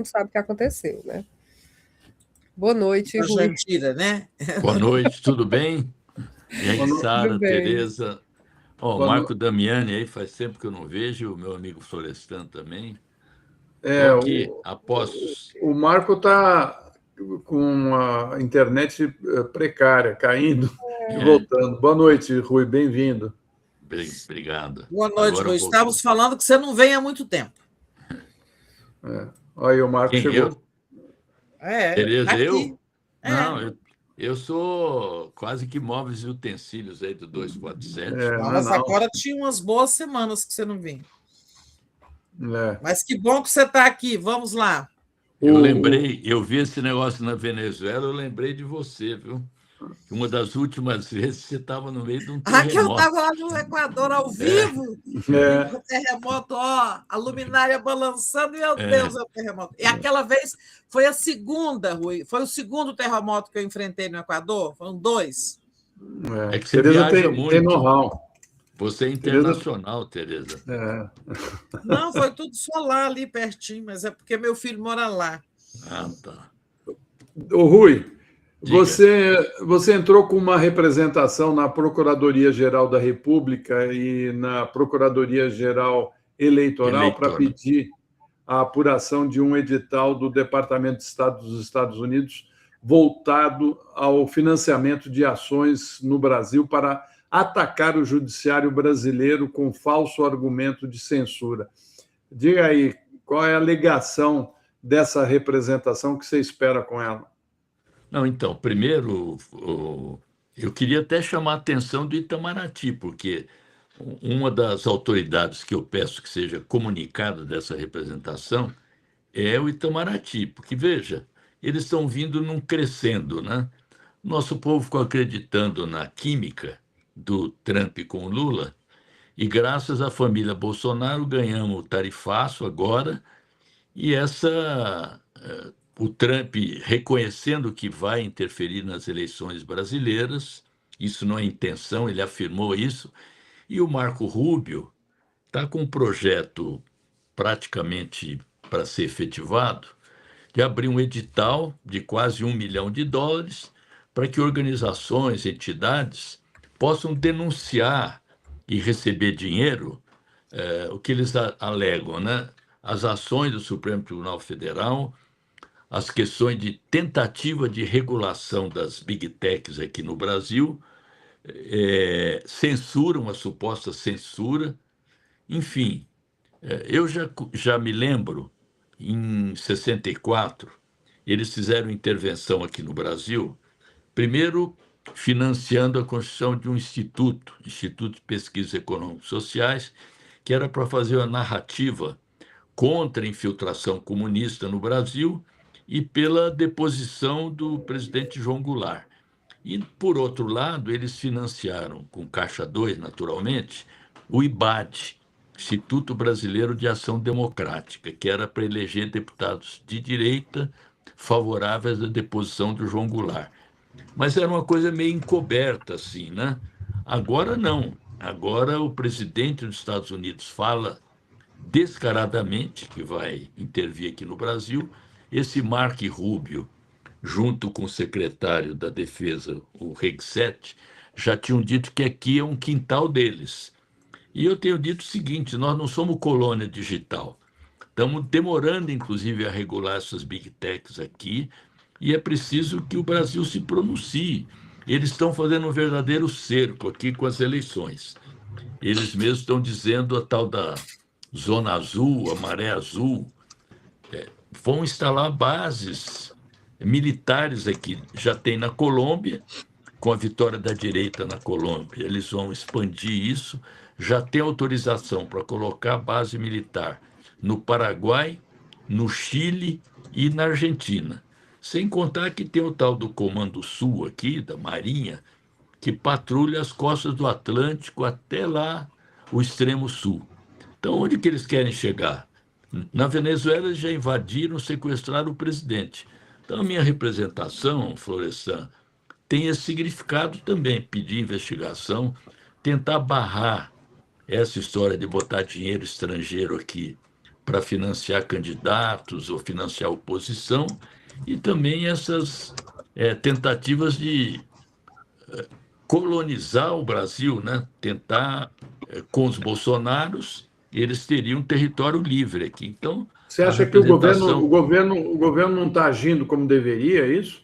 sabe o que aconteceu, né? Boa noite, A Rui. Jandira, né? Boa noite, tudo bem? E aí, Tudo Sara, bem. Tereza? Ó, o Boa Marco no- Damiani aí faz tempo que eu não vejo, o meu amigo Florestan também. Estou É, aqui a postos. o Marco está com a internet precária, caindo e É, voltando. Boa noite, Rui, bem-vindo. obrigado. Boa noite, Agora Rui. voltou. Estávamos falando que você não vem há muito tempo. Aí o Marco Quem, chegou. eu? Tá Tereza, aqui. eu? É. Não, eu sou quase que móveis e utensílios aí do 247. Não é Mas não. agora tinha umas boas semanas que você não vinha. É. Mas que bom que você está aqui. Vamos lá. Eu O, lembrei, eu vi esse negócio na Venezuela, eu lembrei de você, viu? Que uma das últimas vezes você estava no meio de um Ah, que eu terremoto. estava lá no Equador ao É, vivo. E é, o terremoto, ó, a luminária balançando, meu Deus, é. é o terremoto. E aquela vez foi a segunda, Rui. Foi o segundo terremoto que eu enfrentei no Equador. Foram dois. É que você Tereza viaja tem muito. know-how. Você é Tereza, internacional, Tereza. é. Não, foi tudo só lá, ali pertinho, mas é porque meu filho mora lá. Ah, tá. Ô, Rui, Diga. você entrou com uma representação na Procuradoria-Geral da República e na Procuradoria-Geral Eleitoral para Eleitor. pedir a apuração de um edital do Departamento de Estado dos Estados Unidos voltado ao financiamento de ações no Brasil para atacar o judiciário brasileiro com falso argumento de censura. Diga aí, qual é a alegação dessa representação que você espera com ela? Não, então, primeiro, eu queria até chamar a atenção do Itamaraty, porque uma das autoridades que eu peço que seja comunicada dessa representação é o Itamaraty, porque, veja, eles estão vindo num crescendo, né? Nosso povo ficou acreditando na química do Trump com o Lula, e graças à família Bolsonaro ganhamos o tarifaço agora, e o Trump reconhecendo que vai interferir nas eleições brasileiras, isso não é intenção, ele afirmou isso, e o Marco Rubio está com um projeto praticamente para ser efetivado, de abrir um edital de quase US$ 1 milhão para que organizações, entidades possam denunciar e receber dinheiro, o que eles alegam, né? As ações do Supremo Tribunal Federal, as questões de tentativa de regulação das big techs aqui no Brasil, censura, uma suposta censura, enfim. Eu já me lembro, em 64, eles fizeram intervenção aqui no Brasil, primeiro financiando a construção de um instituto, Instituto de Pesquisas Econômicas e Sociais, que era para fazer uma narrativa contra a infiltração comunista no Brasil e pela deposição do presidente João Goulart. E, por outro lado, eles financiaram, com Caixa 2, naturalmente, o IBAD, Instituto Brasileiro de Ação Democrática, que era para eleger deputados de direita favoráveis à deposição do João Goulart. Mas era uma coisa meio encoberta, assim, né? Agora não. Agora o presidente dos Estados Unidos fala descaradamente que vai intervir aqui no Brasil. Esse Mark Rubio, junto com o secretário da Defesa, o Hegseth, já tinham dito que aqui é um quintal deles. E eu tenho dito o seguinte: nós não somos colônia digital. Estamos demorando, inclusive, a regular essas big techs aqui, e é preciso que o Brasil se pronuncie. Eles estão fazendo um verdadeiro cerco aqui com as eleições. Eles mesmos estão dizendo a tal da zona azul, a maré azul, vão instalar bases militares aqui. Já tem na Colômbia, com a vitória da direita na Colômbia, eles vão expandir isso. Já tem autorização para colocar base militar no Paraguai, no Chile e na Argentina. Sem contar que tem o tal do Comando Sul aqui, da Marinha, que patrulha as costas do Atlântico até lá, o extremo sul. Então, onde que eles querem chegar? Na Venezuela, eles já invadiram, sequestraram o presidente. Então, a minha representação, Florestan, tem esse significado também, pedir investigação, tentar barrar essa história de botar dinheiro estrangeiro aqui para financiar candidatos ou financiar oposição, e também essas tentativas de colonizar o Brasil, né? Tentar, com os bolsonaros, eles teriam território livre aqui. Então, você acha que o governo não está agindo como deveria, é isso?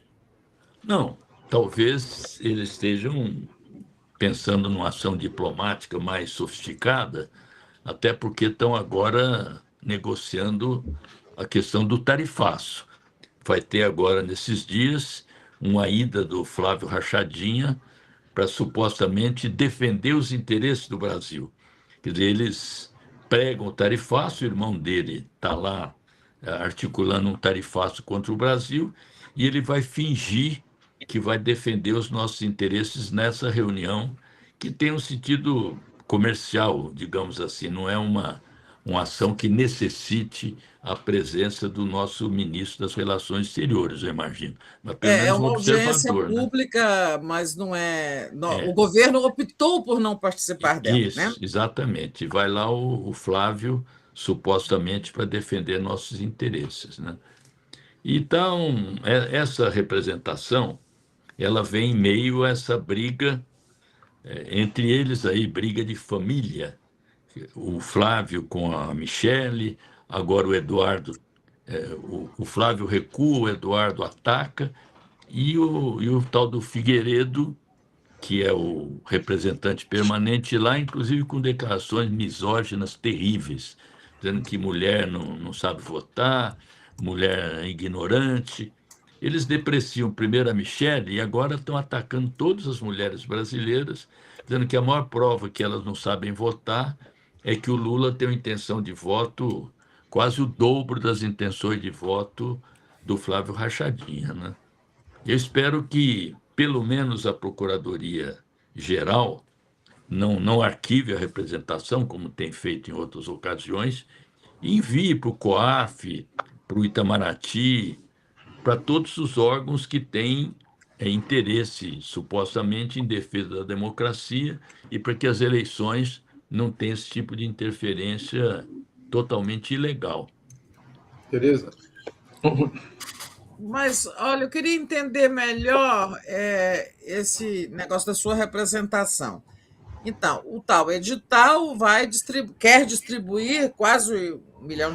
Não, talvez eles estejam pensando numa ação diplomática mais sofisticada, até porque estão agora negociando a questão do tarifaço. Vai ter agora, nesses dias, uma ida do Flávio Rachadinha para supostamente defender os interesses do Brasil. Quer dizer, eles pregam o tarifaço, o irmão dele está lá articulando um tarifaço contra o Brasil, e ele vai fingir que vai defender os nossos interesses nessa reunião, que tem um sentido comercial, digamos assim, não é uma ação que necessite a presença do nosso ministro das Relações Exteriores, eu imagino. Mas pelo É menos um uma audiência observador, né? pública, mas não é. O governo optou por não participar dela, Isso, né? exatamente. Vai lá o Flávio, supostamente, para defender nossos interesses, né? Então, essa representação, ela vem em meio a essa briga, entre eles aí, briga de família. O Flávio com a Michele, agora o Eduardo, o Flávio recua, o Eduardo ataca, e o tal do Figueiredo, que é o representante permanente lá, inclusive com declarações misóginas terríveis, dizendo que mulher não sabe votar, mulher é ignorante. Eles depreciam primeiro a Michelle e agora estão atacando todas as mulheres brasileiras, dizendo que a maior prova que elas não sabem votar é que o Lula tem uma intenção de voto quase o dobro das intenções de voto do Flávio Rachadinha, né? Eu espero que, pelo menos, a Procuradoria-Geral não arquive a representação, como tem feito em outras ocasiões, e envie para o COAF, para o Itamaraty, para todos os órgãos que têm interesse, supostamente, em defesa da democracia e para que as eleições não tenham esse tipo de interferência totalmente ilegal. Tereza? Mas, olha, eu queria entender melhor esse negócio da sua representação. Então, o tal edital quer distribuir quase $1 milhão,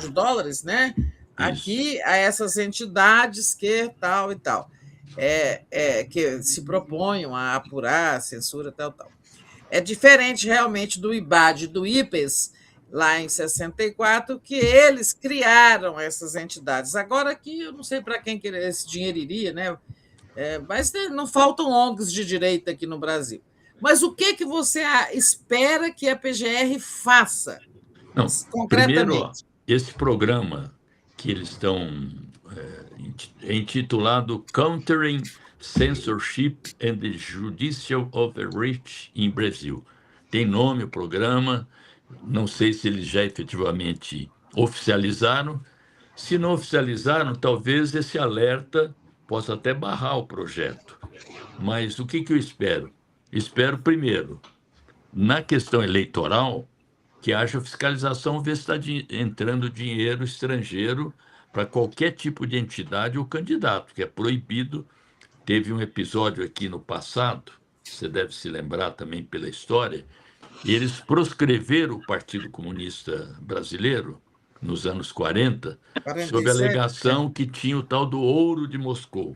né? Aqui a essas entidades que tal e tal, que se proponham a apurar a censura, tal. É diferente realmente do IBAD e do IPES, lá em 64, que eles criaram essas entidades. Agora aqui eu não sei para quem esse dinheiro iria, né? Mas não faltam ONGs de direita aqui no Brasil. Mas o que você espera que a PGR faça, não, concretamente? Primeiro, esse programa que eles estão intitulado Countering Censorship and the Judicial Overreach in Brazil. Tem nome o programa, não sei se eles já efetivamente oficializaram. Se não oficializaram, talvez esse alerta possa até barrar o projeto. Mas o que eu espero? Espero, primeiro, na questão eleitoral, que haja fiscalização, ver se está entrando dinheiro estrangeiro para qualquer tipo de entidade ou candidato, que é proibido. Teve um episódio aqui no passado, você deve se lembrar também pela história, e eles proscreveram o Partido Comunista Brasileiro, nos anos 40, 47, sob a alegação que tinha o tal do ouro de Moscou,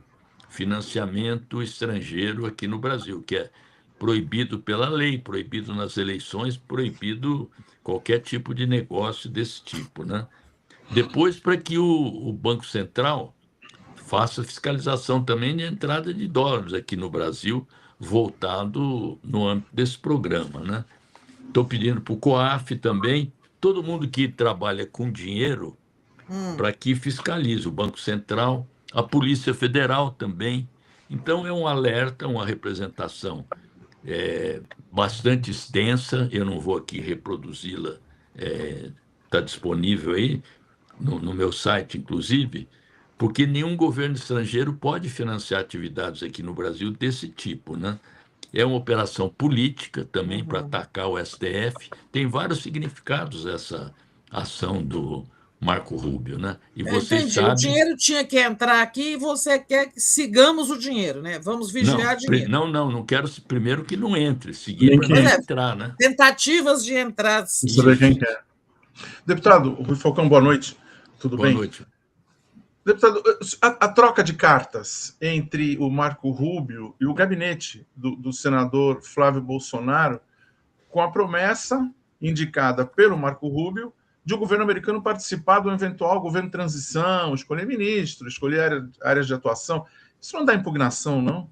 financiamento estrangeiro aqui no Brasil, que é proibido pela lei, proibido nas eleições, proibido qualquer tipo de negócio desse tipo, né? Depois, para que o Banco Central faça fiscalização também de entrada de dólares aqui no Brasil, voltado no âmbito desse programa, né? Estou pedindo para o COAF também, todo mundo que trabalha com dinheiro, para que fiscalize o Banco Central, a Polícia Federal também. Então, é um alerta, uma representação bastante extensa, eu não vou aqui reproduzi-la, está disponível aí no meu site, inclusive, porque nenhum governo estrangeiro pode financiar atividades aqui no Brasil desse tipo, né? É uma operação política também para atacar o STF. Tem vários significados essa ação do Marco Rubio, né? E Eu vocês entendi. O sabem. dinheiro tinha que entrar aqui e você quer que sigamos o dinheiro, né? Vamos vigiar dinheiro. Não quero primeiro que não entre, seguir Nem para que não Pois é, entrar, né? tentativas de entrada. Você vê quem quer. Deputado Rui Falcão, boa noite. Tudo Boa bem? noite. Deputado, a troca de cartas entre o Marco Rubio e o gabinete do senador Flávio Bolsonaro, com a promessa indicada pelo Marco Rubio de o governo americano participar do eventual governo de transição, escolher ministro, escolher áreas de atuação. Isso não dá impugnação, não?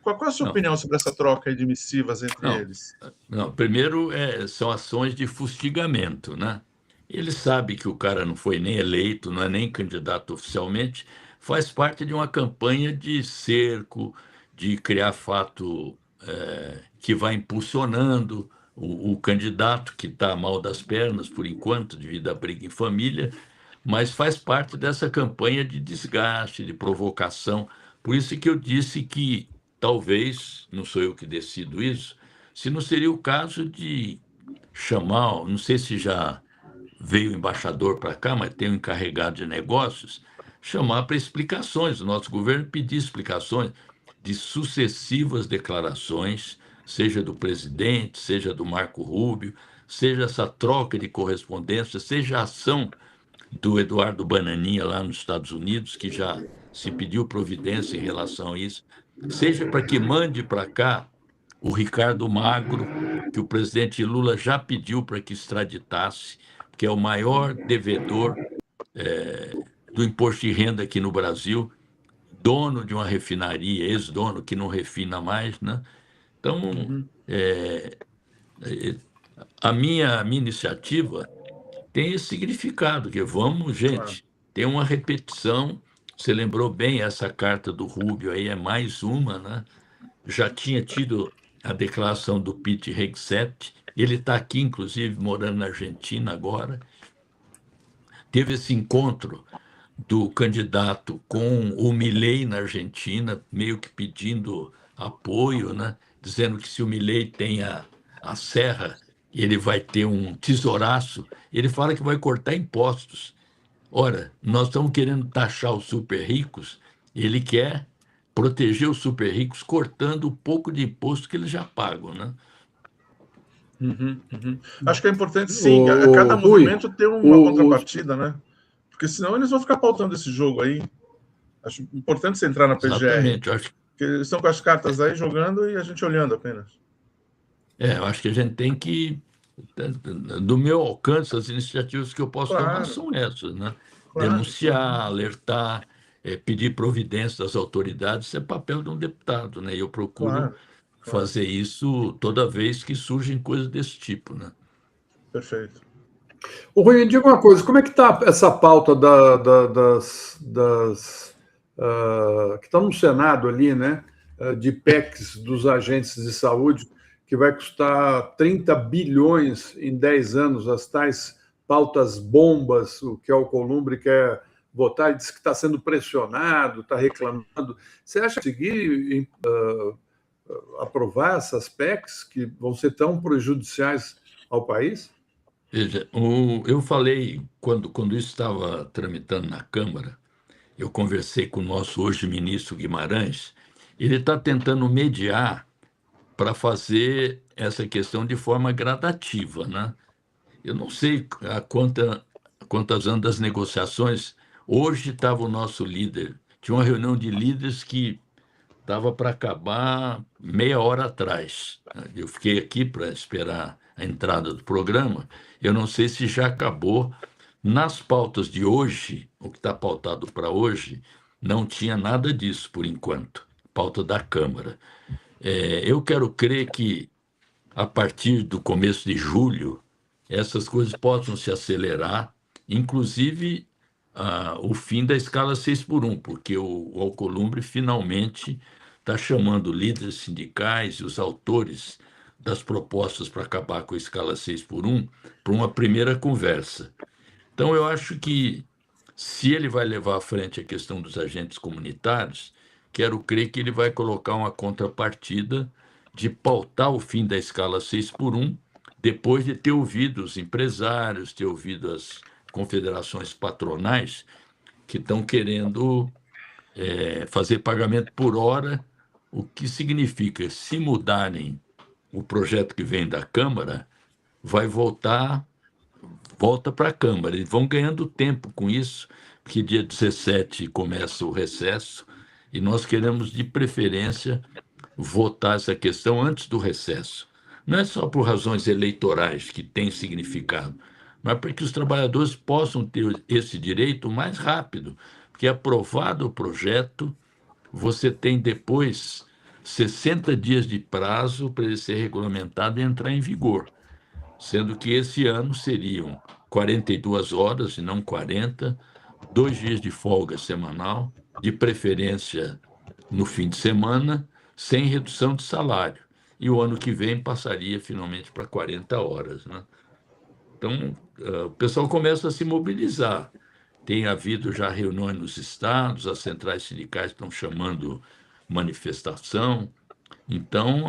Qual é a sua opinião sobre essa troca de missivas entre eles? Não, primeiro são ações de fustigamento, né? Ele sabe que o cara não foi nem eleito, não é nem candidato oficialmente, faz parte de uma campanha de cerco, de criar fato que vai impulsionando o candidato que está mal das pernas, por enquanto, devido à briga em família, mas faz parte dessa campanha de desgaste, de provocação. Por isso que eu disse que talvez, não sou eu que decido isso, se não seria o caso de chamar, não sei se já veio o embaixador para cá, mas tem um encarregado de negócios, chamar para explicações. O nosso governo pedir explicações de sucessivas declarações, seja do presidente, seja do Marco Rubio, seja essa troca de correspondência, seja a ação do Eduardo Bananinha lá nos Estados Unidos, que já se pediu providência em relação a isso, seja para que mande para cá o Ricardo Magro, que o presidente Lula já pediu para que extraditasse, que é o maior devedor do imposto de renda aqui no Brasil, dono de uma refinaria, ex-dono que não refina mais, né? Então, a minha iniciativa tem esse significado, que vamos, gente, tem uma repetição. Você lembrou bem, essa carta do Rubio aí é mais uma, né? Já tinha tido a declaração do Pete Hegseth, ele está aqui, inclusive, morando na Argentina agora. Teve esse encontro do candidato com o Milei na Argentina, meio que pedindo apoio, né? Dizendo que se o Milei tem a serra, ele vai ter um tesouraço. Ele fala que vai cortar impostos. Ora, nós estamos querendo taxar os super ricos, ele quer proteger os super ricos cortando o pouco de imposto que eles já pagam, né? Acho que é importante, sim, a cada movimento ter uma contrapartida, né? Porque senão eles vão ficar pautando esse jogo aí. Acho importante você entrar na PGR. Exatamente. Acho Porque eles estão com as cartas aí jogando e a gente olhando apenas. eu acho que a gente tem que, do meu alcance, as iniciativas que eu posso tomar são essas, né? Denunciar, alertar, pedir providência das autoridades, isso é papel de um deputado, né? E eu procuro fazer isso toda vez que surgem coisas desse tipo, né? Perfeito. Ô, Rui, me diga uma coisa, como é que está essa pauta que está no Senado ali, né, de PECs dos agentes de saúde, que vai custar 30 bilhões em 10 anos, as tais pautas bombas, o que o Alcolumbre quer votar, ele diz que está sendo pressionado, está reclamando. Você acha que conseguir aprovar essas PECs que vão ser tão prejudiciais ao país? Veja, eu falei, quando isso estava tramitando na Câmara, eu conversei com o nosso hoje ministro Guimarães, ele está tentando mediar para fazer essa questão de forma gradativa, né? Eu não sei quantas anos das negociações. Hoje estava o nosso líder, tinha uma reunião de líderes que estava para acabar meia hora atrás. Eu fiquei aqui para esperar a entrada do programa. Eu não sei se já acabou. Nas pautas de hoje, o que está pautado para hoje, não tinha nada disso por enquanto. Pauta da Câmara. Eu quero crer que, a partir do começo de julho, essas coisas possam se acelerar, inclusive o fim da escala 6x1, porque o Alcolumbre finalmente está chamando líderes sindicais e os autores das propostas para acabar com a escala 6x1 para uma primeira conversa. Então, eu acho que, se ele vai levar à frente a questão dos agentes comunitários, quero crer que ele vai colocar uma contrapartida de pautar o fim da escala 6x1, depois de ter ouvido os empresários, ter ouvido as confederações patronais que estão querendo fazer pagamento por hora, o que significa, se mudarem o projeto que vem da Câmara, volta para a Câmara. Eles vão ganhando tempo com isso, porque dia 17 começa o recesso, e nós queremos, de preferência, votar essa questão antes do recesso. Não é só por razões eleitorais, que tem significado, mas para que os trabalhadores possam ter esse direito mais rápido, porque aprovado o projeto, você tem depois 60 dias de prazo para ele ser regulamentado e entrar em vigor, sendo que esse ano seriam 42 horas e não 40, 2 dias de folga semanal, de preferência no fim de semana, sem redução de salário. E o ano que vem passaria finalmente para 40 horas, né? Então, o pessoal começa a se mobilizar. Tem havido já reuniões nos estados, as centrais sindicais estão chamando manifestação. Então,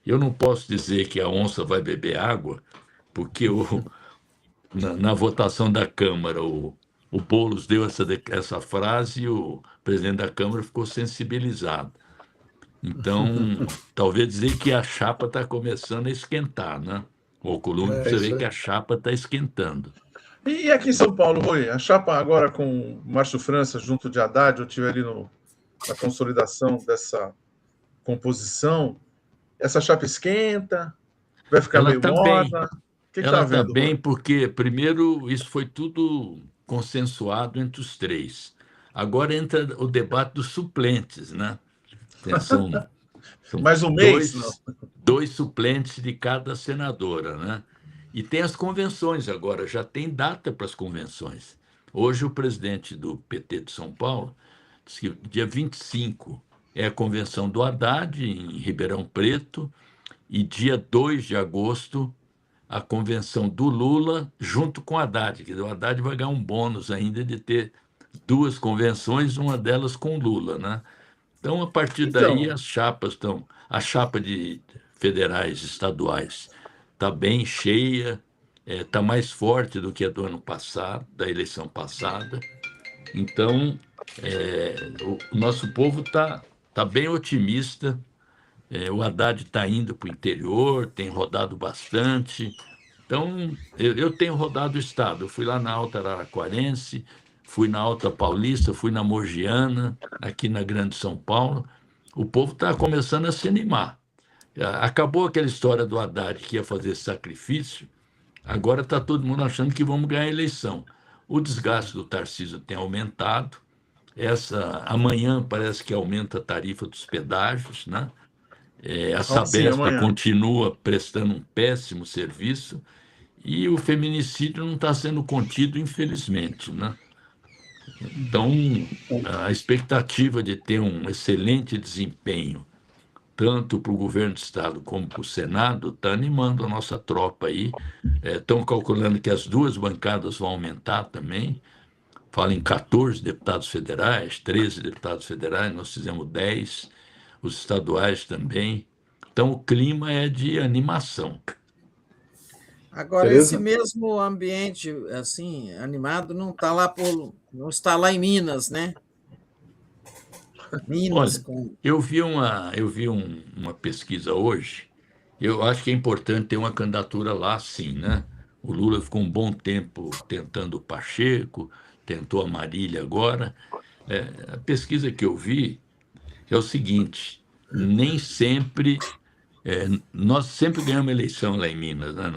eu não posso dizer que a onça vai beber água, porque na votação da Câmara, o Boulos deu essa frase e o presidente da Câmara ficou sensibilizado. Então, talvez dizer que a chapa está começando a esquentar, né? O Alcolumbre, você vê que a chapa está esquentando. E aqui em São Paulo, Rui, a chapa agora com Márcio França junto de Haddad, eu estive ali na consolidação dessa composição, essa chapa esquenta, vai ficar meio morna? O que ela está está bem porque, primeiro, isso foi tudo consensuado entre os três. Agora entra o debate dos suplentes, né? São mais um mês, dois suplentes de cada senadora, né? E tem as convenções agora, já tem data para as convenções. Hoje o presidente do PT de São Paulo disse que dia 25 é a convenção do Haddad, em Ribeirão Preto, e dia 2 de agosto a convenção do Lula junto com o Haddad. Quer dizer, o Haddad vai ganhar um bônus ainda de ter 2 convenções, uma delas com o Lula, né? Então, a partir daí, as chapas estão... A chapa de federais, estaduais, está bem cheia, está mais forte do que a do ano passado, da eleição passada. Então, o nosso povo está bem otimista. O Haddad está indo para o interior, tem rodado bastante. Então, eu tenho rodado o estado. Eu fui lá na Alta Araraquarense, fui na Alta Paulista, fui na Mogiana, aqui na Grande São Paulo. O povo está começando a se animar. Acabou aquela história do Haddad que ia fazer sacrifício, agora está todo mundo achando que vamos ganhar a eleição. O desgaste do Tarcísio tem aumentado. Amanhã parece que aumenta a tarifa dos pedágios, né? A Sabesp continua prestando um péssimo serviço e o feminicídio não está sendo contido, infelizmente, né? Então, a expectativa de ter um excelente desempenho, tanto para o governo do Estado como para o Senado, está animando a nossa tropa aí. Estão calculando que as 2 bancadas vão aumentar também. Fala em 14 deputados federais, 13 deputados federais, nós fizemos 10, os estaduais também. Então, o clima é de animação. Agora, esse mesmo ambiente assim animado não está lá em Minas, né? Minas. Olha, eu vi uma pesquisa hoje. Eu acho que é importante ter uma candidatura lá, sim, né? O Lula ficou um bom tempo tentando o Pacheco, tentou a Marília agora. A pesquisa que eu vi é o seguinte: nem sempre... nós sempre ganhamos eleição lá em Minas, né?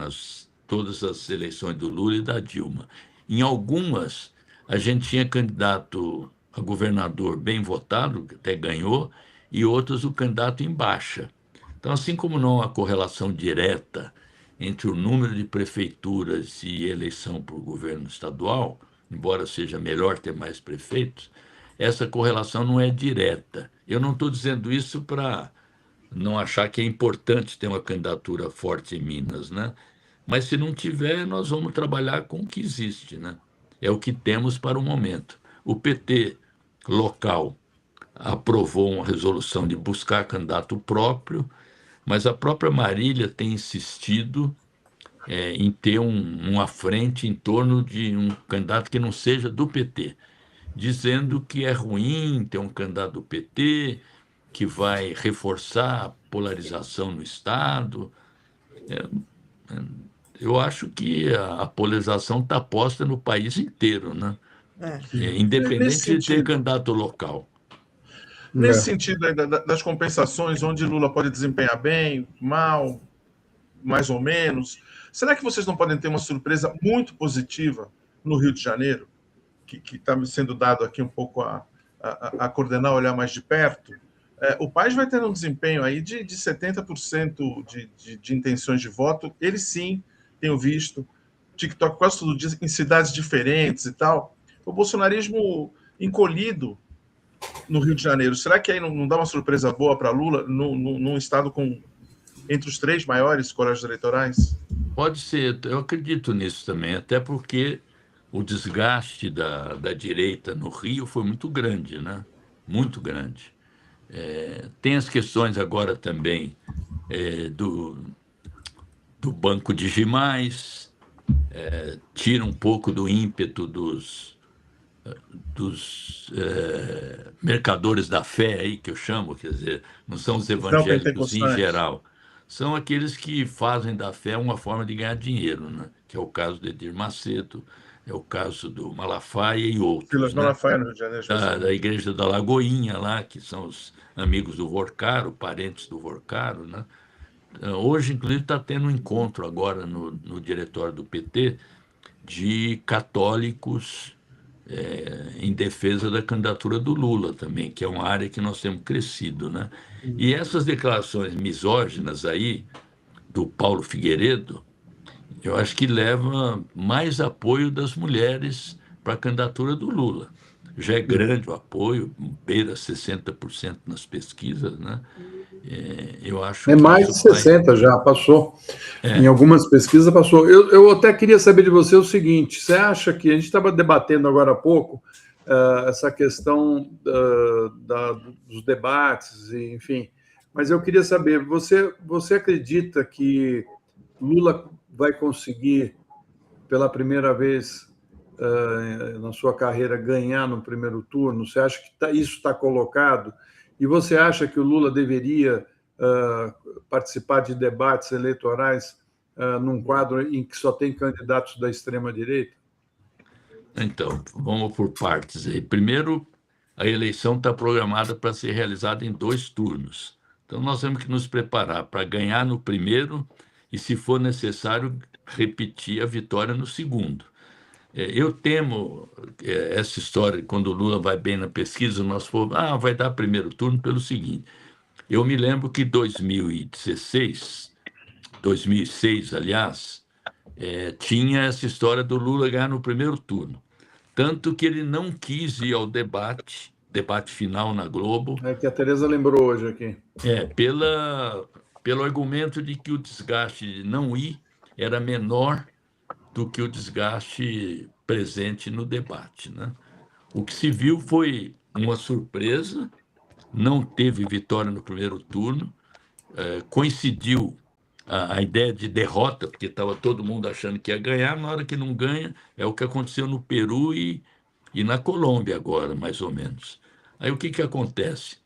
Todas as eleições do Lula e da Dilma. Em algumas, a gente tinha candidato a governador bem votado, que até ganhou, e outros o candidato em baixa. Então, assim como não há correlação direta entre o número de prefeituras e eleição para o governo estadual, embora seja melhor ter mais prefeitos, essa correlação não é direta. Eu não estou dizendo isso para não achar que é importante ter uma candidatura forte em Minas, né? Mas se não tiver, nós vamos trabalhar com o que existe, né? É o que temos para o momento. O PT local aprovou uma resolução de buscar candidato próprio, mas a própria Marília tem insistido em ter uma frente em torno de um candidato que não seja do PT, dizendo que é ruim ter um candidato do PT, que vai reforçar a polarização no Estado. Eu acho que a polarização está posta no país inteiro, né? É. Independente Nesse de ter sentido, candidato local. nesse sentido aí das compensações, onde Lula pode desempenhar bem, mal, mais ou menos, será que vocês não podem ter uma surpresa muito positiva no Rio de Janeiro, que está sendo dado aqui um pouco a coordenar, olhar mais de perto? O Paes vai ter um desempenho aí de 70% de intenções de voto. Ele sim, tenho visto, TikTok quase todo dia, em cidades diferentes e tal. O bolsonarismo encolhido no Rio de Janeiro. Será que aí não dá uma surpresa boa para Lula num estado com entre os 3 maiores colégios eleitorais? Pode ser, eu acredito nisso também, até porque o desgaste da direita no Rio foi muito grande, né? Muito grande. Tem as questões agora também do Banco Digimais, tira um pouco do ímpeto dos mercadores da fé aí que eu chamo, quer dizer, não são os evangélicos em geral, são aqueles que fazem da fé uma forma de ganhar dinheiro, né? Que é o caso do Edir Macedo, é o caso do Malafaia e outros, Silas né? Malafaia, no Rio de Janeiro. Da Igreja da Lagoinha lá, que são os amigos do Vorcaro, parentes do Vorcaro, né? Hoje, inclusive, está tendo um encontro agora no diretório do PT de católicos em defesa da candidatura do Lula também, que é uma área que nós temos crescido, né? E essas declarações misóginas aí do Paulo Figueiredo, eu acho que leva mais apoio das mulheres para a candidatura do Lula. Já é grande o apoio, beira 60% nas pesquisas, né? Eu acho que mais de 60% já passou. Em algumas pesquisas passou. Eu até queria saber de você o seguinte: você acha que a gente estava debatendo agora há pouco essa questão dos debates, enfim, mas eu queria saber, você acredita que Lula vai conseguir, pela primeira vez na sua carreira, ganhar no primeiro turno? Você acha que isso está colocado? E você acha que o Lula deveria participar de debates eleitorais num quadro em que só tem candidatos da extrema-direita? Então, vamos por partes aí. Primeiro, a eleição está programada para ser realizada em 2 turnos. Então, nós temos que nos preparar para ganhar no primeiro e, se for necessário, repetir a vitória no segundo. Eu temo essa história, quando o Lula vai bem na pesquisa, nós falamos, vai dar primeiro turno pelo seguinte. Eu me lembro que em 2016, 2006, aliás, tinha essa história do Lula ganhar no primeiro turno. Tanto que ele não quis ir ao debate final na Globo. É que a Tereza lembrou hoje aqui. Pelo argumento de que o desgaste de não ir era menor do que o desgaste presente no debate, né? O que se viu foi uma surpresa, não teve vitória no primeiro turno, coincidiu a ideia de derrota, porque estava todo mundo achando que ia ganhar, na hora que não ganha, é o que aconteceu no Peru e na Colômbia agora, mais ou menos. Aí o que acontece?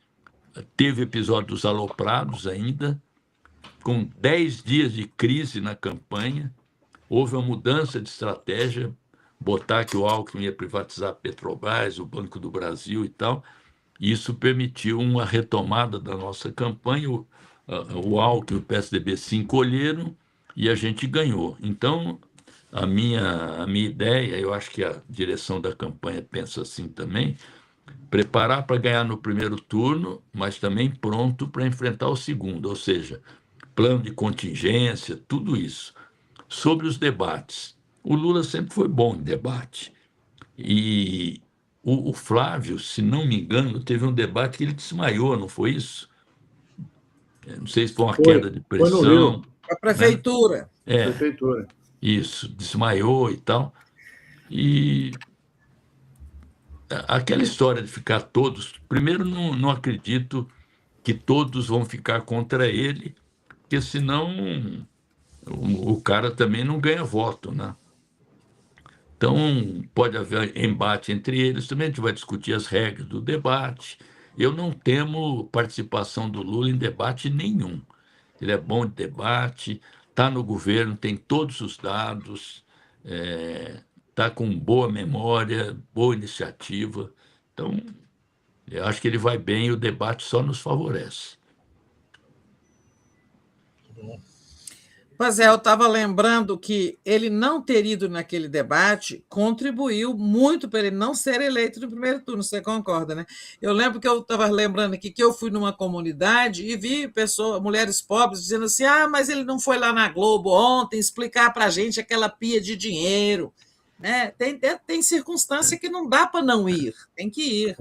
Teve episódio dos aloprados ainda, com 10 dias de crise na campanha, houve uma mudança de estratégia, botar que o Alckmin ia privatizar a Petrobras, o Banco do Brasil e tal, e isso permitiu uma retomada da nossa campanha. O Alckmin e o PSDB se encolheram e a gente ganhou. Então, a minha ideia, eu acho que a direção da campanha pensa assim também, preparar para ganhar no primeiro turno, mas também pronto para enfrentar o segundo, ou seja, plano de contingência, tudo isso. Sobre os debates, o Lula sempre foi bom em debate. E o Flávio, se não me engano, teve um debate que ele desmaiou, não foi isso? Não sei se foi uma queda de pressão. Foi no Rio. A prefeitura. Prefeitura. Isso, desmaiou e tal. E aquela história de ficar todos... Primeiro, não acredito que todos vão ficar contra ele, porque senão o cara também não ganha voto, né? Então, pode haver embate entre eles, também a gente vai discutir as regras do debate. Eu não temo participação do Lula em debate nenhum. Ele é bom de debate, está no governo, tem todos os dados, está com boa memória, boa iniciativa. Então, eu acho que ele vai bem e o debate só nos favorece. Pois é, eu estava lembrando que ele não ter ido naquele debate contribuiu muito para ele não ser eleito no primeiro turno, você concorda, né? Eu lembro que eu estava lembrando aqui que eu fui numa comunidade e vi pessoas, mulheres pobres, dizendo assim: mas ele não foi lá na Globo ontem explicar para a gente aquela pia de dinheiro. Né? Tem circunstância que não dá para não ir, tem que ir.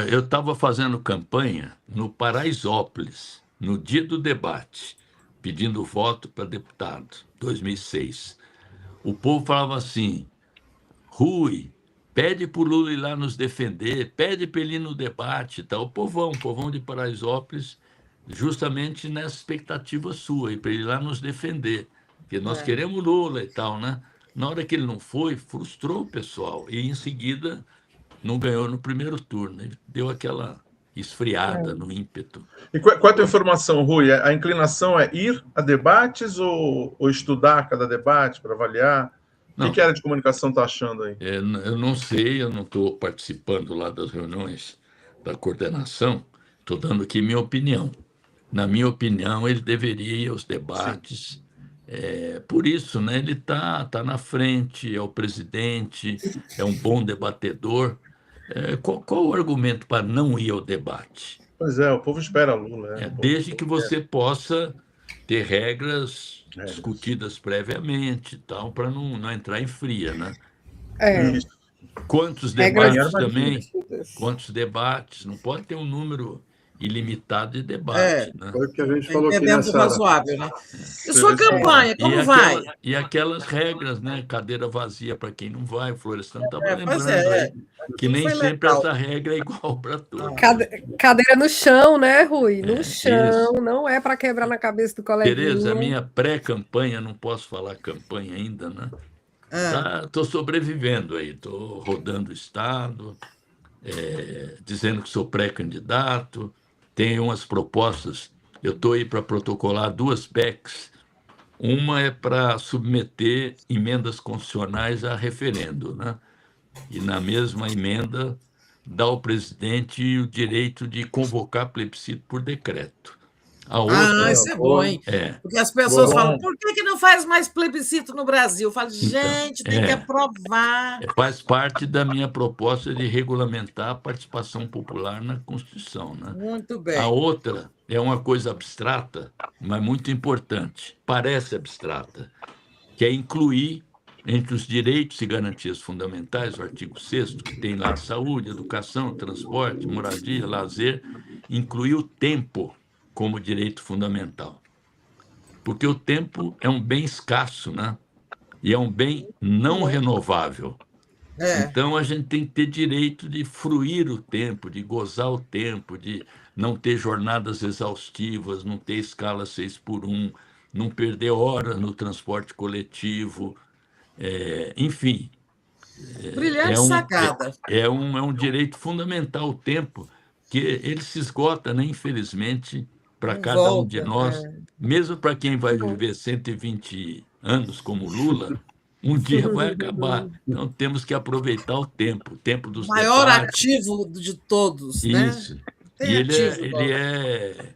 Eu estava fazendo campanha no Paraisópolis, no dia do debate, pedindo voto para deputado, 2006. O povo falava assim: Rui, pede para o Lula ir lá nos defender, pede para ele ir no debate. Tá? O povão de Paraisópolis, justamente nessa expectativa sua, para ele ir lá nos defender, porque nós queremos Lula e tal, né? Na hora que ele não foi, frustrou o pessoal, e em seguida não ganhou no primeiro turno, ele deu aquela esfriada no ímpeto. E qual é a tua informação, Rui? A inclinação é ir a debates ou estudar cada debate para avaliar? O que a área de comunicação está achando aí? Eu não sei, eu não estou participando lá das reuniões da coordenação, estou dando aqui minha opinião. Na minha opinião, ele deveria ir aos debates. Por isso, né, ele está na frente, é o presidente, é um bom debatedor. Qual o argumento para não ir ao debate? Pois é, o povo espera Lula. Desde que você possa ter regras discutidas previamente, tal, para não entrar em fria, né? Isso. Quantos debates também? Quantos debates? Não pode ter um número ilimitado de debate, né? Foi o que a gente falou aqui Dentro do nessa razoável, né? E sua campanha, como vai? E aquelas regras, né? Cadeira vazia para quem não vai. O Florestan estava lembrando aí que nem sempre essa regra é igual para todos. Cadeira no chão, né, Rui? No chão, isso. Não é para quebrar na cabeça do coleguinha. Tereza, a minha pré-campanha, não posso falar campanha ainda, né? Estou sobrevivendo aí, estou rodando o Estado, dizendo que sou pré-candidato, tenho umas propostas, eu estou aí para protocolar 2 PECs, uma é para submeter emendas constitucionais a referendo, né? E na mesma emenda dá ao presidente o direito de convocar plebiscito por decreto. A outra, isso é bom, hein? Porque as pessoas falam: por que não faz mais plebiscito no Brasil? Eu falo: gente, tem que aprovar. Faz parte da minha proposta de regulamentar a participação popular na Constituição, né? Muito bem. A outra é uma coisa abstrata, mas muito importante, parece abstrata, que é incluir entre os direitos e garantias fundamentais, o artigo 6º, que tem lá de saúde, educação, transporte, moradia, lazer, incluir o tempo como direito fundamental. Porque o tempo é um bem escasso, né? E é um bem não renovável. Então, a gente tem que ter direito de fruir o tempo, de gozar o tempo, de não ter jornadas exaustivas, não ter escala 6x1, não perder horas no transporte coletivo, enfim. Brilhante sacada. É um direito fundamental o tempo, que ele se esgota, né, infelizmente, para cada um de nós, mesmo para quem vai viver 120 anos como Lula, um dia vai acabar. Então temos que aproveitar o tempo dos maior debates. Ativo de todos, Isso. né? E ele é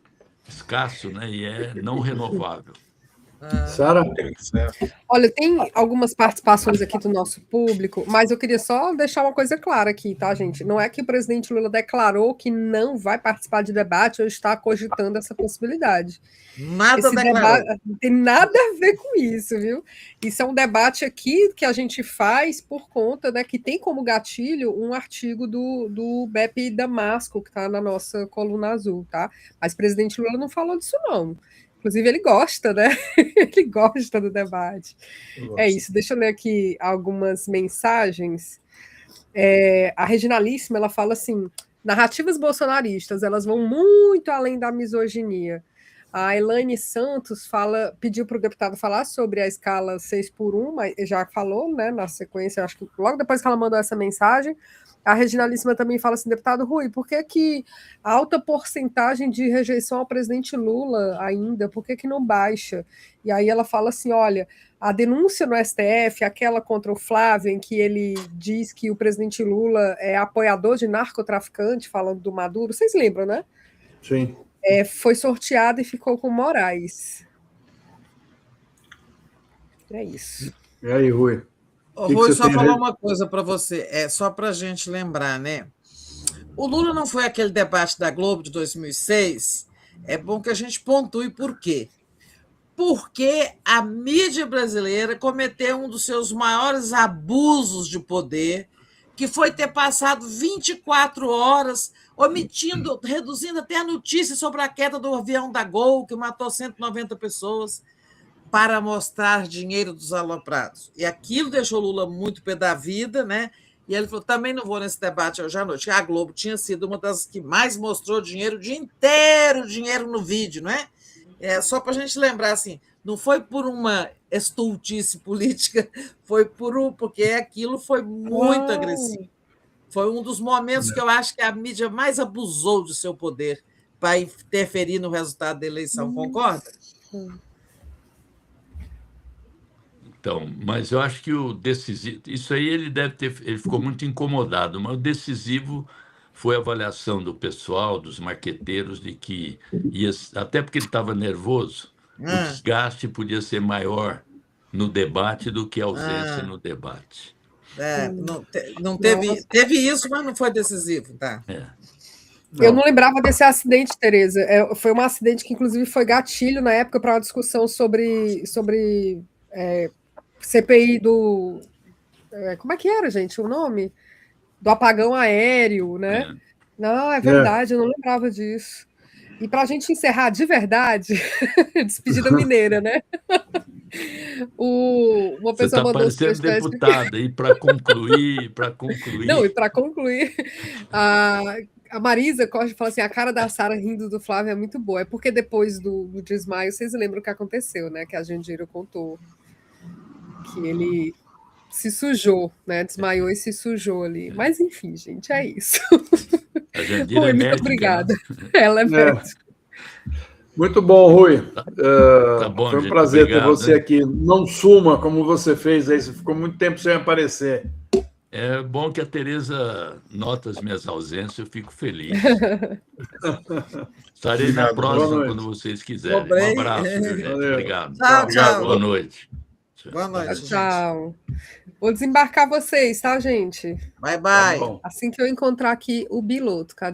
escasso, né? E é não renovável. Sara? Olha, tem algumas participações aqui do nosso público, mas eu queria só deixar uma coisa clara aqui, tá, gente? Não é que o presidente Lula declarou que não vai participar de debate ou está cogitando essa possibilidade. Nada não tem nada a ver com isso, viu? Isso é um debate aqui que a gente faz por conta, né, que tem como gatilho um artigo do Beppe Damasco, que está na nossa coluna azul, tá? Mas o presidente Lula não falou disso, não. Inclusive, ele gosta, né? Ele gosta do debate. É isso. Deixa eu ler aqui algumas mensagens. A Reginalíssima, ela fala assim: narrativas bolsonaristas, elas vão muito além da misoginia. A Elaine Santos pediu para o deputado falar sobre a escala 6x1, mas já falou, né, na sequência, acho que logo depois que ela mandou essa mensagem. A Regina Lissman também fala assim, deputado Rui, por que a alta porcentagem de rejeição ao presidente Lula ainda, por que não baixa? E aí ela fala assim, olha, a denúncia no STF, aquela contra o Flávio, em que ele diz que o presidente Lula é apoiador de narcotraficante, falando do Maduro, vocês lembram, né? Sim. Foi sorteada e ficou com Moraes. É isso. E aí, Rui? Rui, só falar uma coisa para você, só para a gente lembrar, né? O Lula não foi aquele debate da Globo de 2006, é bom que a gente pontue por quê. Porque a mídia brasileira cometeu um dos seus maiores abusos de poder, que foi ter passado 24 horas omitindo, reduzindo até a notícia sobre a queda do avião da Gol, que matou 190 pessoas, para mostrar dinheiro dos aloprados. E aquilo deixou Lula muito pé da vida, né? E ele falou, também não vou nesse debate hoje à noite. A Globo tinha sido uma das que mais mostrou dinheiro o dia inteiro, dinheiro no vídeo, não é? Só para a gente lembrar, assim, não foi por uma estultice política, foi porque aquilo foi muito agressivo. Foi um dos momentos que eu acho que a mídia mais abusou de seu poder para interferir no resultado da eleição, concorda? Então, mas eu acho que o decisivo, isso aí ele ficou muito incomodado, mas o decisivo foi a avaliação do pessoal, dos marqueteiros, de que até porque ele estava nervoso, o desgaste podia ser maior no debate do que a ausência no debate. Não teve isso, mas não foi decisivo, tá? Eu não lembrava desse acidente, Tereza. Foi um acidente que, inclusive, foi gatilho na época para uma discussão sobre CPI do... como é que era, gente, o nome? Do apagão aéreo, né? Não, é verdade, eu não lembrava disso. E para a gente encerrar de verdade, despedida mineira, né? Uma Você pessoa está mandou parecendo deputada, e para concluir... Não, e para concluir, a Marisa Costa fala assim, a cara da Sara rindo do Flávio é muito boa. É porque depois do desmaio, vocês lembram o que aconteceu, né? Que a Jandira contou. Que ele se sujou, né? Desmaiou e se sujou ali. Mas, enfim, gente, é isso. A Jandira é médica. Muito obrigada. Né? Ela é médica. Muito bom, Rui. Tá bom, foi um gente, prazer obrigado, ter você aqui. Não suma como você fez aí, você ficou muito tempo sem aparecer. É bom que a Tereza nota as minhas ausências, eu fico feliz. Estarei na próxima quando vocês quiserem. Um abraço, viu, gente? Obrigado. Tchau. Boa noite. Boa noite, tchau. Vou desembarcar vocês, tá, gente? Bye, bye. Tá bom. Assim que eu encontrar aqui o piloto.